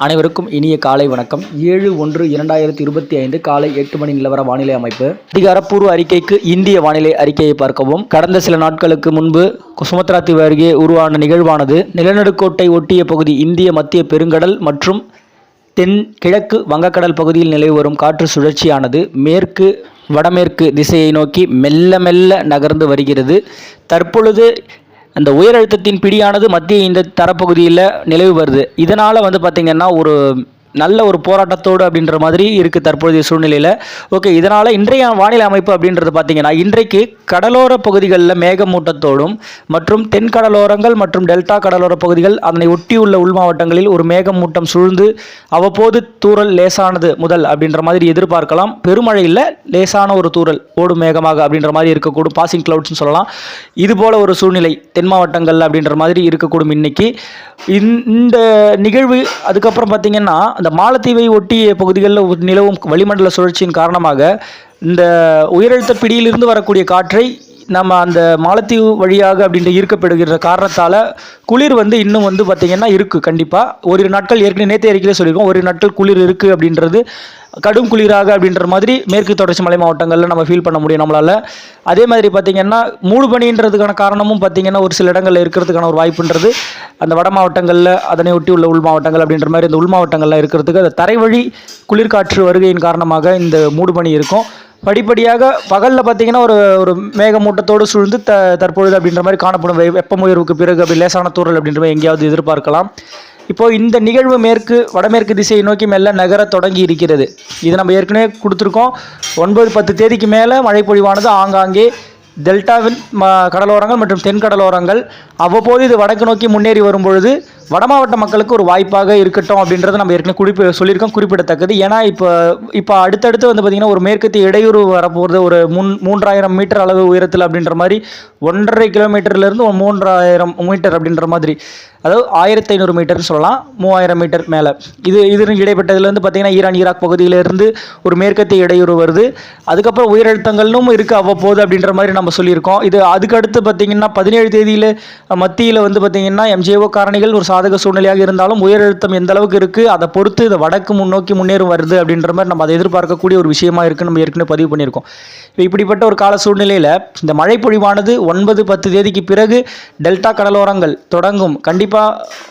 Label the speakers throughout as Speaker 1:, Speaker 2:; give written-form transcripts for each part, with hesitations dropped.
Speaker 1: அனைவருக்கும் இனிய காலை வணக்கம். 7/1/2025 காலை 8 மணி நிலவர வானிலை அமைப்பு. அதிகாரப்பூர்வ அறிக்கைக்கு இந்திய வானிலை அறிக்கையை பார்க்கவும். கடந்த சில நாட்களுக்கு முன்பு சுமத்ரா தீவு அருகே உருவான நிகழ்வானது நிலநடுக்கோட்டை ஒட்டிய பகுதி இந்திய மத்திய பெருங்கடல் மற்றும் தென் கிழக்கு வங்கக்கடல் பகுதியில் நிலவி வரும் காற்று சுழற்சியானது மேற்கு வடமேற்கு திசையை நோக்கி மெல்ல மெல்ல நகர்ந்து வருகிறது. தற்பொழுது அந்த உயரழுத்தத்தின் பிடியானது மத்திய இந்த தரப்பகுதியில் நிலவு வருது. இதனால் பார்த்திங்கன்னா ஒரு நல்ல ஒரு போராட்டத்தோடு அப்படின்ற மாதிரி இருக்குது தற்போதைய சூழ்நிலையில். ஓகே, இதனால் இன்றைய வானிலை அமைப்பு அப்படின்றது பார்த்திங்கன்னா, இன்றைக்கு கடலோர பகுதிகளில் மேகமூட்டத்தோடும் மற்றும் தென் கடலோரங்கள் மற்றும் டெல்டா கடலோர பகுதிகள் அதனை ஒட்டியுள்ள உள் மாவட்டங்களில் ஒரு மேகமூட்டம் சூழ்ந்து அவ்வப்போது தூறல் லேசானது முதல் அப்படின்ற மாதிரி எதிர்பார்க்கலாம். பெருமழை இல்லை, லேசான ஒரு தூறல் ஓடும் மேகமாக அப்படின்ற மாதிரி இருக்கக்கூடும். பாசிங் கிளவுட்ஸ்னு சொல்லலாம். இதுபோல் ஒரு சூழ்நிலை தென் மாவட்டங்கள் அப்படின்ற மாதிரி இருக்கக்கூடும் இன்னைக்கு. இந்த நிகழ்வு அதுக்கப்புறம் பார்த்திங்கன்னா, அந்த மாலத்தீவை ஒட்டிய பகுதிகளில் நிலவும் வளிமண்டல சுழற்சியின் காரணமாக இந்த உயரழுத்த பிடியிலிருந்து வரக்கூடிய காற்றை நம்ம அந்த மாலத்தீவு வழியாக அப்படின்ற ஈர்க்கப்படுகிற காரணத்தால் குளிர் இன்னும் பார்த்திங்கன்னா இருக்குது. கண்டிப்பாக ஓரிரு நாட்கள் ஏற்கனவே நேற்று அறிக்கையில் சொல்லியிருக்கோம், ஓரிரு நாட்கள் குளிர் இருக்குது அப்படின்றது. கடும் குளிராக அப்படின்ற மாதிரி மேற்கு தொடர்ச்சி மலை மாவட்டங்களில் நம்ம ஃபீல் பண்ண முடியும் நம்மளால். அதே மாதிரி பார்த்திங்கன்னா மூடுபனின்றதுக்கான காரணமும் பார்த்திங்கன்னா ஒரு சில இடங்களில் இருக்கிறதுக்கான ஒரு வாய்ப்புன்றது அந்த வட மாவட்டங்களில் அதனை ஒட்டி உள்ள உள் மாவட்டங்கள் அப்படின்ற மாதிரி இந்த உள் மாவட்டங்களில் இருக்கிறதுக்கு அந்த தரைவழி குளிர்காற்று வருகையின் காரணமாக இந்த மூடுபனி இருக்கும். படிப்படியாக பகலில் பார்த்திங்கன்னா ஒரு மேகமூட்டத்தோடு சூழ்ந்து தற்பொழுது அப்படின்ற மாதிரி காணப்படும். வெப்பம் உயர்வுக்கு பிறகு அப்படி லேசான தூறல் அப்படின்ற மாதிரி எங்கேயாவது எதிர்பார்க்கலாம். இப்போது இந்த நிகழ்வு வடமேற்கு திசையை நோக்கி மெல்ல நகர தொடங்கி இருக்கிறது. இது நம்ம ஏற்கனவே கொடுத்துருக்கோம். 9-10 தேதிக்கு மேலே மழை பொழிவானது ஆங்காங்கே டெல்டாவின் கடலோரங்கள் மற்றும் தென் கடலோரங்கள் அவ்வப்போது இது வடக்கு நோக்கி முன்னேறி வரும்பொழுது வட மாவட்ட மக்களுக்கு ஒரு வாய்ப்பாக இருக்கட்டும் அப்படின்றத நம்ம ஏற்கனவே சொல்லியிருக்கோம், குறிப்பிடத்தக்கது. ஏன்னா இப்போ அடுத்தடுத்து பார்த்திங்கன்னா ஒரு மேற்கத்திய இடையூறு வரப்போகிறது. ஒரு 3000 மீட்டர் அளவு உயரத்தில் அப்படின்ற மாதிரி 1.5 கிலோமீட்டர்லேருந்து 3000 மீட்டர் அப்படின்ற மாதிரி, அதாவது 1500 மீட்டர்னு சொல்லலாம், 3000 மீட்டர் மேலே. இது இடைப்பட்டதுலேருந்து பார்த்திங்கன்னா ஈரான் ஈராக் பகுதியிலேருந்து ஒரு மேற்கத்திய இடையூறு வருது. அதுக்கப்புறம் உயரழுத்தங்களும் இருக்குது அவ்வப்போது அப்படின்ற மாதிரி நம்ம சொல்லியிருக்கோம். இது அதுக்கடுத்து பார்த்திங்கன்னா 17 தேதியில் மத்தியில் பார்த்திங்கன்னா MJO காரணிகள் ஒரு சாதக சூழ்நிலையாக இருந்தாலும் உயரழுத்தம் எந்த அளவுக்கு இருக்குது அதை பொறுத்து இதை வடக்கு முன்னோக்கி முன்னேறும் வருது அப்படின்ற மாதிரி நம்ம அதை எதிர்பார்க்கக்கூடிய ஒரு விஷயமா இருக்குன்னு நம்ம ஏற்கனவே பதிவு பண்ணியிருக்கோம். இப்படிப்பட்ட ஒரு கால சூழ்நிலையில் இந்த மழை பொழிவானது 9-10 தேதிக்கு பிறகு டெல்டா கடலோரங்கள் தொடங்கும். கண்டிப்பாக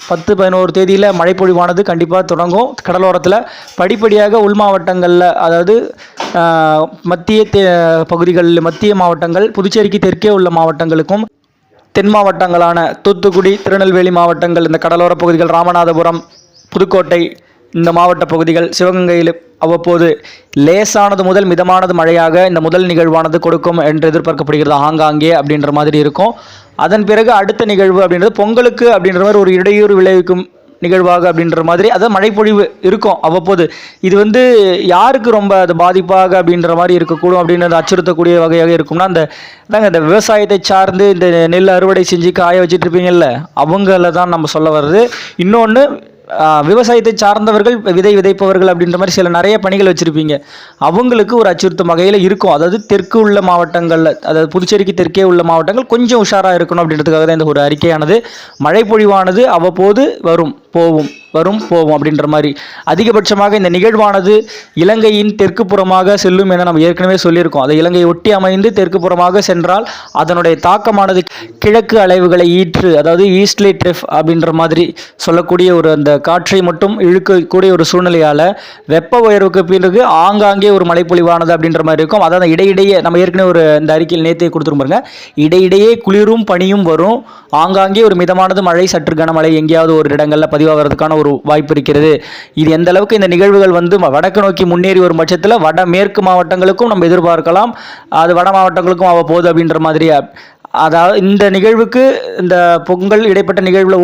Speaker 1: 10-11 தேதியில் மழை பொழிவானது கண்டிப்பாக தொடங்கும். கடலோரத்தில் படிப்படியாக உள் மாவட்டங்களில், அதாவது மத்திய பகுதிகளில் மத்திய மாவட்டங்கள் புதுச்சேரிக்கு தெற்கே உள்ள மாவட்டங்களுக்கும் தென் மாவட்டங்களான தூத்துக்குடி திருநெல்வேலி மாவட்டங்கள், இந்த கடலோர பகுதிகள் ராமநாதபுரம் புதுக்கோட்டை இந்த மாவட்ட பகுதிகள் சிவகங்கையில் அவ்வப்போது லேசானது முதல் மிதமானது மழையாக இந்த முதல் நிகழ்வானது கொடுக்கும் என்று எதிர்பார்க்கப்படுகிறது ஆங்காங்கே அப்படின்ற மாதிரி இருக்கும். அதன் பிறகு அடுத்த நிகழ்வு அப்படின்றது பொங்கலுக்கு அப்படின்ற மாதிரி ஒரு இடையூறு விளைவிக்கும் நிகழ்வாக அப்படின்ற மாதிரி, அதாவது மழைப்பொழிவு இருக்கும் அவ்வப்போது. இது யாருக்கு ரொம்ப அது பாதிப்பாக அப்படின்ற மாதிரி இருக்கக்கூடும் அப்படின்னு அச்சுறுத்தக்கூடிய வகையாக இருக்கும்னா இந்த விவசாயத்தை சார்ந்து இந்த நெல் அறுவடை செஞ்சு காய வச்சுட்டு இருப்பீங்கல்ல, அவங்கள தான் நம்ம சொல்ல வர்றது. இன்னொன்று, விவசாயத்தை சார்ந்தவர்கள் விதைப்பவர்கள் அப்படின்ற மாதிரி நிறைய பணிகள் வச்சுருப்பீங்க, அவங்களுக்கு ஒரு அச்சுறுத்தும் வகையில் இருக்கும். அதாவது தெற்கு உள்ள மாவட்டங்களில், அதாவது புதுச்சேரிக்கு தெற்கே உள்ள மாவட்டங்கள் கொஞ்சம் உஷாராக இருக்கணும் அப்படின்றதுக்காக தான் இந்த ஒரு அறிக்கையானது. மழை பொழிவானது அவ்வப்போது வரும் போகும் அப்படின்ற மாதிரி. அதிகபட்சமாக இந்த நிகழ்வானது இலங்கையின் தெற்கு புறமாக செல்லும் என நம்ம ஏற்கனவே சொல்லியிருக்கோம். அதை இலங்கையை ஒட்டி அமைந்து தெற்கு புறமாக சென்றால் அதனுடைய தாக்கமானது கிழக்கு அலைவுகளை ஈற்று, அதாவது ஈஸ்ட்லி ட்ரிஃப் அப்படின்ற மாதிரி சொல்லக்கூடிய ஒரு அந்த காற்றை மட்டும் இழுக்கக்கூடிய ஒரு சூழ்நிலையால் வெப்ப உயர்வுக்கு பிறகு ஆங்காங்கே ஒரு மழைப்பொழிவானது அப்படின்ற மாதிரி இருக்கும். அதாவது இடையிடையே நம்ம ஏற்கனவே ஒரு இந்த அறிக்கையில் நேற்றே கொடுத்துருப்பாங்க, இடையிடையே குளிரும் பனியும் வரும். ஆங்காங்கே ஒரு மிதமானது மழை, சற்று கனமழை எங்கேயாவது ஒரு இடங்களில் பதிவாகிறதுக்கான ஒரு வாய்ப்பு இருக்கிறது. இது எந்த அளவுக்கு இந்த நிகழ்வுகள் வடக்கு நோக்கி முன்னேறி வரும் பட்சத்தில் வட மேற்கு மாவட்டங்களுக்கும் நம்ம எதிர்பார்க்கலாம், அது வட மாவட்டங்களுக்கும் அவ்வப்போது அப்படின்ற மாதிரி. அதாவது இந்த நிகழ்வுக்கு இந்த பொங்கல் இடைப்பட்ட நிகழ்வில்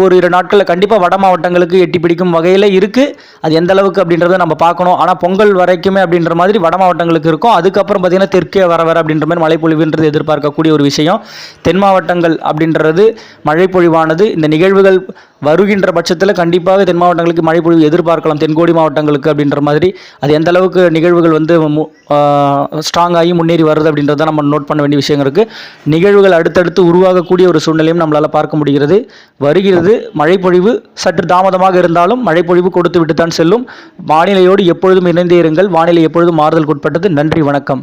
Speaker 1: ஓரிரு நாட்களில் கண்டிப்பாக வட மாவட்டங்களுக்கு எட்டி பிடிக்கும் வகையில் இருக்குது. அது எந்த அளவுக்கு அப்படின்றத நம்ம பார்க்கணும். ஆனால் பொங்கல் வரைக்குமே அப்படின்ற மாதிரி வட மாவட்டங்களுக்கு இருக்கும். அதுக்கப்புறம் பார்த்திங்கன்னா தெற்கே வர அப்படின்ற மாதிரி மழைப்பொழிவுன்றது எதிர்பார்க்கக்கூடிய ஒரு விஷயம். தென் மாவட்டங்கள் அப்படின்றது மழைப்பொழிவானது இந்த நிகழ்வுகள் வருகின்ற பட்சத்தில் கண்டிப்பாக தென் மாவட்டங்களுக்கு மழை பொழிவு எதிர்பார்க்கலாம், தென்கோடி மாவட்டங்களுக்கு அப்படின்ற மாதிரி. அது எந்த அளவுக்கு நிகழ்வுகள் வந்து ஸ்ட்ராங் ஆகி முன்னேறி வருது அப்படின்றத நம்ம நோட் பண்ண வேண்டிய விஷயங்கள் இருக்குது. நிகழ்வுகள் அடுத்தடுத்து உருவாகக்கூடிய ஒரு சூழ்நிலையும் நம்மளால் பார்க்க முடிகிறது. வருகிறது மழைப்பொழிவு, சற்று தாமதமாக இருந்தாலும் மழைப்பொழிவு கொடுத்து விட்டு தான் செல்லும். வானிலையோடு எப்பொழுதும் இணைந்தே இருங்கள். வானிலை எப்பொழுதும் மாறுதலுக்குட்பட்டது. நன்றி, வணக்கம்.